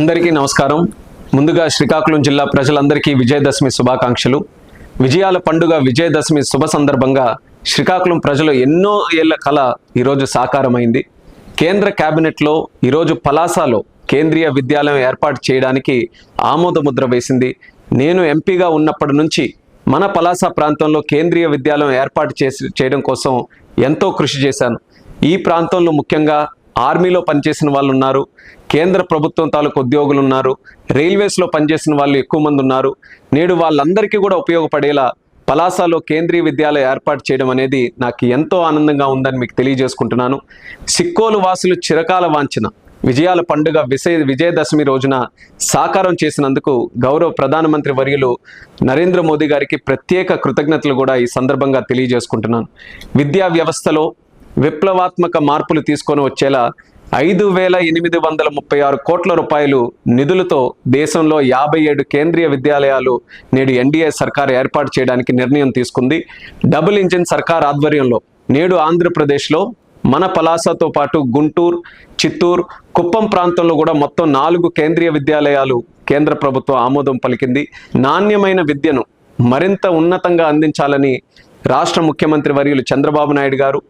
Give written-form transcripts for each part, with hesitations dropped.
అందరికీ నమస్కారం. ముందుగా శ్రీకాకుళం జిల్లా ప్రజలందరికీ విజయదశమి శుభాకాంక్షలు. విజయాల పండుగ విజయదశమి శుభ సందర్భంగా శ్రీకాకుళం ప్రజలు ఎన్నో ఏళ్ల కళ ఈరోజు సాకారమైంది. కేంద్ర కేబినెట్లో ఈరోజు పలాసలో కేంద్రీయ విద్యాలయం ఏర్పాటు చేయడానికి ఆమోద ముద్ర వేసింది. నేను ఎంపీగా ఉన్నప్పటి నుంచి మన పలాస ప్రాంతంలో కేంద్రీయ విద్యాలయం ఏర్పాటు చేయడం కోసం ఎంతో కృషి చేశాను. ఈ ప్రాంతంలో ముఖ్యంగా ఆర్మీలో పనిచేసిన వాళ్ళు ఉన్నారు, కేంద్ర ప్రభుత్వం తాలూకు ఉద్యోగులు ఉన్నారు, రైల్వేస్లో పనిచేసిన వాళ్ళు ఎక్కువ మంది ఉన్నారు. నేడు వాళ్ళందరికీ కూడా ఉపయోగపడేలా పలాసలో కేంద్రీయ విద్యాలయం ఏర్పాటు చేయడం అనేది నాకు ఎంతో ఆనందంగా ఉందని మీకు తెలియజేసుకుంటున్నాను. సిక్కోలు వాసులు చిరకాల వాంఛన విజయాల పండుగ విజయదశమి రోజున సాకారం చేసినందుకు గౌరవ ప్రధానమంత్రి వర్యులు నరేంద్ర మోదీ గారికి ప్రత్యేక కృతజ్ఞతలు కూడా ఈ సందర్భంగా తెలియజేసుకుంటున్నాను. విద్యా వ్యవస్థలో విప్లవాత్మక మార్పులు తీసుకొని వచ్చేలా 5,836 కోట్ల రూపాయలు నిధులతో దేశంలో 57 కేంద్రీయ విద్యాలయాలు నేడు ఎన్డీఏ సర్కార్ ఏర్పాటు చేయడానికి నిర్ణయం తీసుకుంది. డబుల్ ఇంజిన్ సర్కార్ ఆధ్వర్యంలో నేడు ఆంధ్రప్రదేశ్లో మన పలాసతో పాటు గుంటూరు, చిత్తూరు, కుప్పం ప్రాంతంలో కూడా మొత్తం 4 కేంద్రీయ విద్యాలయాలు కేంద్ర ప్రభుత్వం ఆమోదం పలికింది. నాణ్యమైన విద్యను మరింత ఉన్నతంగా అందించాలని రాష్ట్ర ముఖ్యమంత్రి వర్యులు చంద్రబాబు నాయుడు గారు,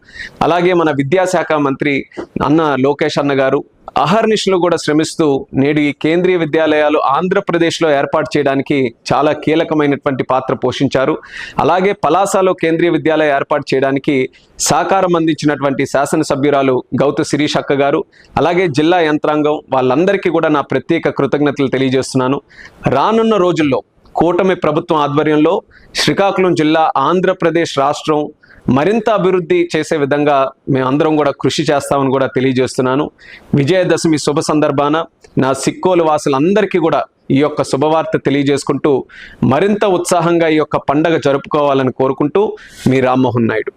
అలాగే మన విద్యాశాఖ మంత్రి అన్న లోకేష్ అన్న గారు అహర్నిశలు కూడా శ్రమిస్తూ నేడు ఈ కేంద్రీయ విద్యాలయాలు ఆంధ్రప్రదేశ్లో ఏర్పాటు చేయడానికి చాలా కీలకమైనటువంటి పాత్ర పోషించారు. అలాగే పలాసలో కేంద్రీయ విద్యాలయం ఏర్పాటు చేయడానికి సహకారం అందించినటువంటి శాసనసభ్యురాలు గౌతు శిరీష్ అక్క గారు, అలాగే జిల్లా యంత్రాంగం వాళ్ళందరికీ కూడా నా ప్రత్యేక కృతజ్ఞతలు తెలియజేస్తున్నాను. రానున్న రోజుల్లో కూటమి ప్రభుత్వం ఆధ్వర్యంలో శ్రీకాకుళం జిల్లా, ఆంధ్రప్రదేశ్ రాష్ట్రం మరింత అభివృద్ధి చేసే విధంగా మేమందరం కూడా కృషి చేస్తామని కూడా తెలియజేస్తున్నాను. విజయదశమి శుభ సందర్భాన నా సిక్కోలు వాసులందరికీ కూడా ఈ యొక్క శుభవార్త తెలియజేసుకుంటూ మరింత ఉత్సాహంగా ఈ యొక్క పండగ జరుపుకోవాలని కోరుకుంటూ మీ రామ్మోహన్ నాయుడు.